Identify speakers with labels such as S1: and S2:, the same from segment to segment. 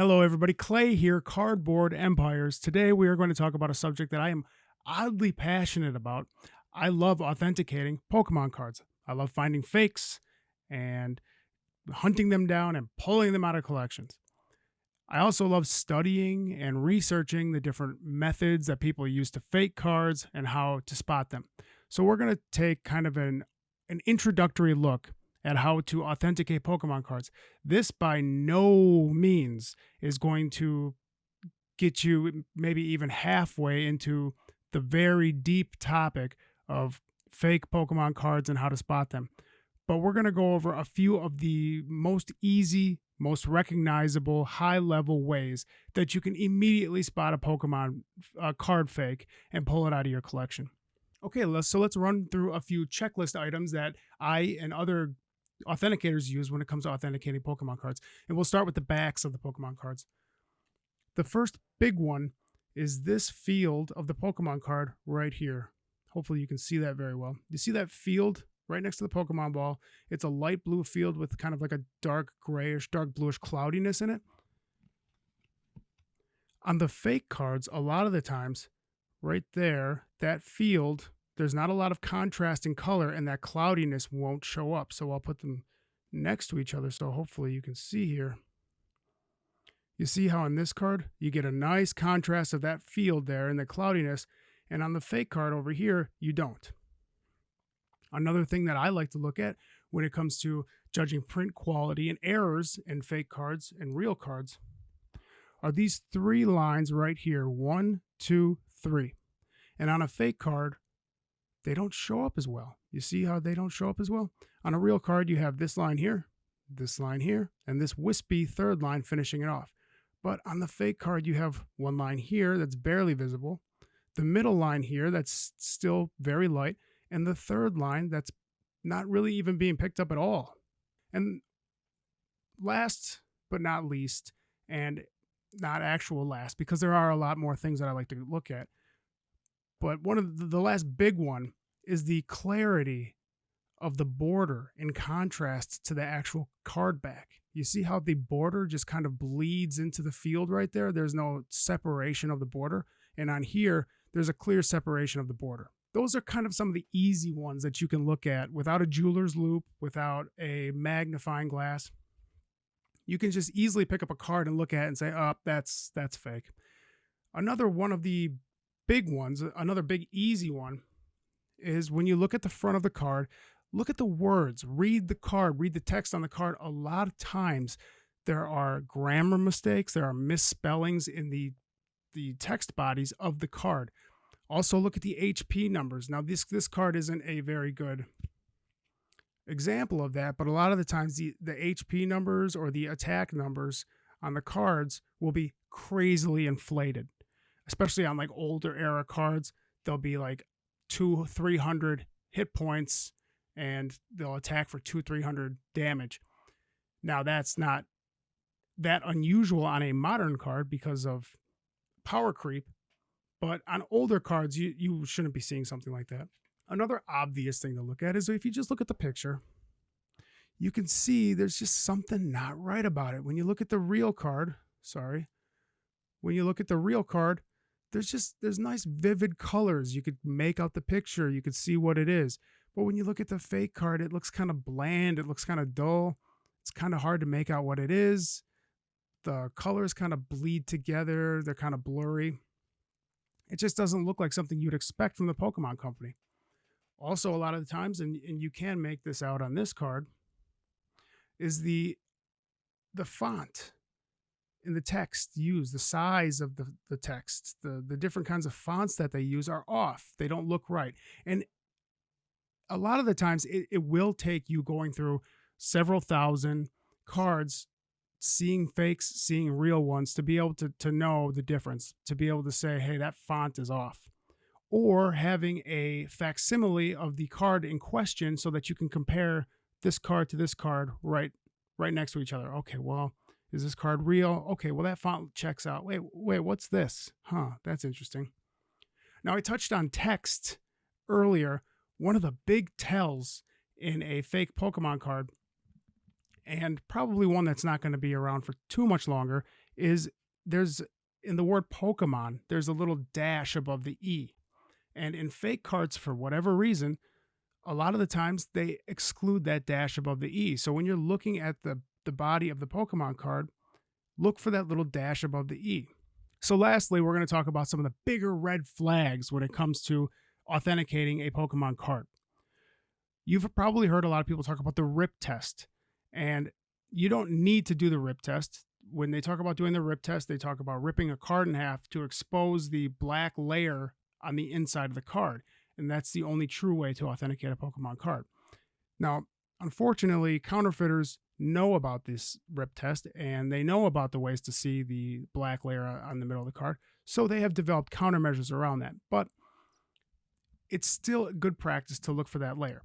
S1: Hello, everybody. Clay here, Cardboard Empires. Today, we are going to talk about a subject that I am oddly passionate about. I love authenticating Pokemon cards. I love finding fakes and hunting them down and pulling them out of collections. I also love studying and researching the different methods that people use to fake cards and how to spot them. So, we're going to take kind of an introductory look at how to authenticate Pokemon cards. This by no means is going to get you maybe even halfway into the very deep topic of fake Pokemon cards and how to spot them. But we're going to go over a few of the most easy, most recognizable, high level ways that you can immediately spot a Pokemon card fake and pull it out of your collection. Okay, let's run through a few checklist items that I and other authenticators use when it comes to authenticating Pokemon cards. And we'll start with the backs of the Pokemon cards. The first big one is this field of the Pokemon card right here. Hopefully you can see that very well. You see that field right next to the Pokemon ball? It's a light blue field with kind of like a dark grayish, dark bluish cloudiness in it. On the fake cards, a lot of the times, right there, that field, there's not a lot of contrast in color and that cloudiness won't show up. So I'll put them next to each other so hopefully you can see here. You see how on this card, you get a nice contrast of that field there and the cloudiness, and on the fake card over here, you don't. Another thing that I like to look at when it comes to judging print quality and errors in fake cards and real cards are these three lines right here, 1, 2, 3. And on a fake card, they don't show up as well. You see how they don't show up as well? On a real card, you have this line here, and this wispy third line finishing it off. But on the fake card, you have one line here that's barely visible, the middle line here that's still very light, and the third line that's not really even being picked up at all. And last but not least, and not actual last, because there are a lot more things that I like to look at, but one of the last big one is the clarity of the border in contrast to the actual card back. You see how the border just kind of bleeds into the field right there? There's no separation of the border. And on here, there's a clear separation of the border. Those are kind of some of the easy ones that you can look at without a jeweler's loupe, without a magnifying glass. You can just easily pick up a card and look at it and say, oh, that's fake. Another one of the big ones, another big easy one, is when you look at the front of the card, look at the words, read the card, read the text on the card. A lot of times there are grammar mistakes, there are misspellings in the text bodies of the card. Also look at the HP numbers. Now this card isn't a very good example of that, but a lot of the times the HP numbers or the attack numbers on the cards will be crazily inflated. Especially on like older era cards, they'll be like 200-300 hit points and they'll attack for 200-300 damage. Now that's not that unusual on a modern card because of power creep, but on older cards you shouldn't be seeing something like that. Another obvious thing to look at is if you just look at the picture, you can see there's just something not right about it. When you look at the real card, there's nice vivid colors. You could make out the picture. You could see what it is. But when you look at the fake card, it looks kind of bland. It looks kind of dull. It's kind of hard to make out what it is. The colors kind of bleed together. They're kind of blurry. It just doesn't look like something you'd expect from the Pokemon Company. Also, a lot of the times, and you can make this out on this card, is the font in the text used, the size of the text, the different kinds of fonts that they use are off. They don't look right. And a lot of the times it will take you going through several thousand cards, seeing fakes, seeing real ones to be able to know the difference, to be able to say, hey, that font is off. Or having a facsimile of the card in question so that you can compare this card to this card right next to each other. Okay, well, is this card real? Okay, well, that font checks out. Wait, what's this? Huh, that's interesting. Now, I touched on text earlier. One of the big tells in a fake Pokemon card, and probably one that's not going to be around for too much longer, is there's in the word Pokemon, there's a little dash above the E. And in fake cards, for whatever reason, a lot of the times they exclude that dash above the E. So when you're looking at the body of the Pokemon card, look for that little dash above the E. So lastly, we're going to talk about some of the bigger red flags when it comes to authenticating a Pokemon card. You've probably heard a lot of people talk about the rip test, and you don't need to do the rip test. When they talk about doing the rip test, they talk about ripping a card in half to expose the black layer on the inside of the card. And that's the only true way to authenticate a Pokemon card. Now, unfortunately, counterfeiters know about this rip test, and they know about the ways to see the black layer on the middle of the card. So they have developed countermeasures around that. But it's still good practice to look for that layer.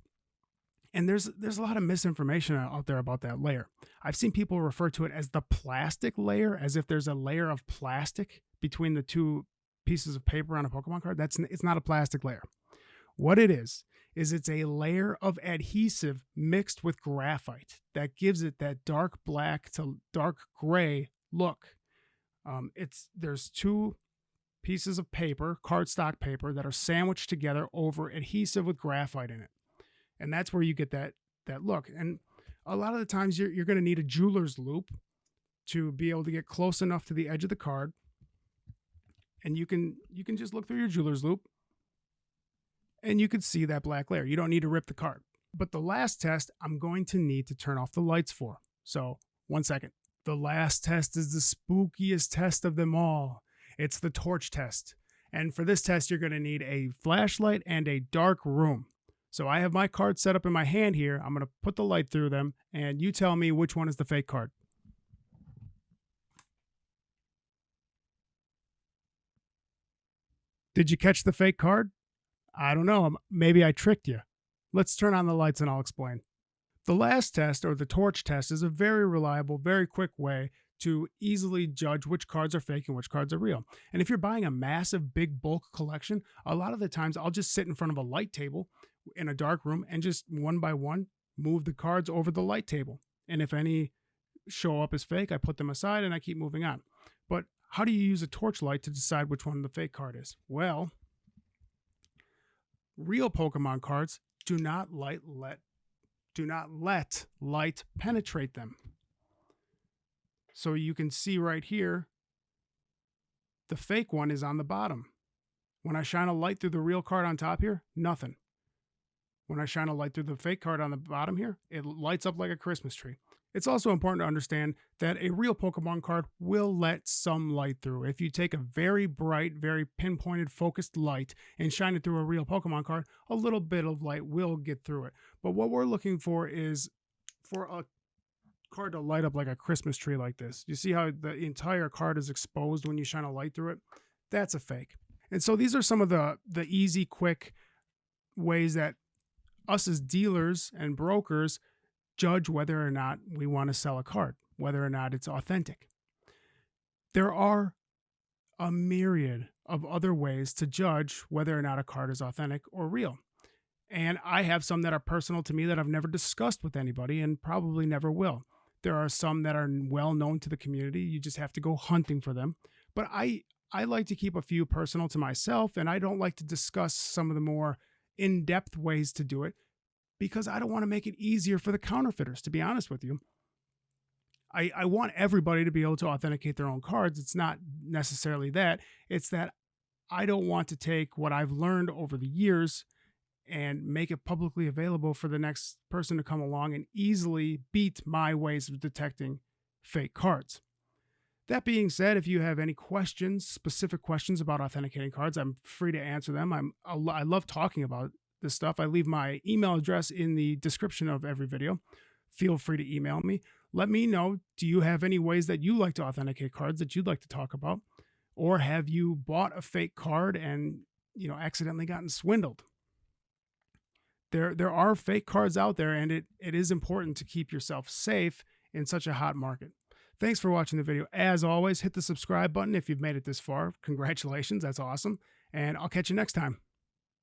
S1: And there's a lot of misinformation out there about that layer. I've seen people refer to it as the plastic layer, as if there's a layer of plastic between the two pieces of paper on a Pokemon card. It's not a plastic layer. What it is it's a layer of adhesive mixed with graphite that gives it that dark black to dark gray look. There's two pieces of paper, cardstock paper, that are sandwiched together over adhesive with graphite in it. And that's where you get that look. And a lot of the times you're going to need a jeweler's loupe to be able to get close enough to the edge of the card. And you can just look through your jeweler's loupe and you can see that black layer. You don't need to rip the card. But the last test, I'm going to need to turn off the lights for. So 1 second. The last test is the spookiest test of them all. It's the torch test. And for this test, you're going to need a flashlight and a dark room. So I have my cards set up in my hand here. I'm going to put the light through them, and you tell me which one is the fake card. Did you catch the fake card? I don't know. Maybe I tricked you. Let's turn on the lights and I'll explain. The last test, or the torch test, is a very reliable, very quick way to easily judge which cards are fake and which cards are real. And if you're buying a massive, big bulk collection, a lot of the times I'll just sit in front of a light table in a dark room and just one by one move the cards over the light table. And if any show up as fake, I put them aside and I keep moving on. But how do you use a torchlight to decide which one the fake card is? Well, real Pokemon cards do not let light penetrate them. So you can see right here, the fake one is on the bottom. When I shine a light through the real card on top here, nothing. When I shine a light through the fake card on the bottom here, it lights up like a Christmas tree. It's also important to understand that a real Pokemon card will let some light through. If you take a very bright, very pinpointed, focused light and shine it through a real Pokemon card, a little bit of light will get through it. But what we're looking for is for a card to light up like a Christmas tree like this. You see how the entire card is exposed when you shine a light through it? That's a fake. And so these are some of the easy, quick ways that us as dealers and brokers judge whether or not we want to sell a card, whether or not it's authentic. There are a myriad of other ways to judge whether or not a card is authentic or real. And I have some that are personal to me that I've never discussed with anybody and probably never will. There are some that are well known to the community. You just have to go hunting for them. But I like to keep a few personal to myself, and I don't like to discuss some of the more in-depth ways to do it because I don't want to make it easier for the counterfeiters, to be honest with you. I want everybody to be able to authenticate their own cards. It's not necessarily that. It's that I don't want to take what I've learned over the years and make it publicly available for the next person to come along and easily beat my ways of detecting fake cards. That being said, if you have any questions, specific questions about authenticating cards, I'm free to answer them. I love talking about this stuff. I leave my email address in the description of every video. Feel free to email me. Let me know, do you have any ways that you like to authenticate cards that you'd like to talk about? Or have you bought a fake card and, accidentally gotten swindled? There are fake cards out there, and it is important to keep yourself safe in such a hot market. Thanks for watching the video. As always, hit the subscribe button if you've made it this far. Congratulations, that's awesome. And I'll catch you next time.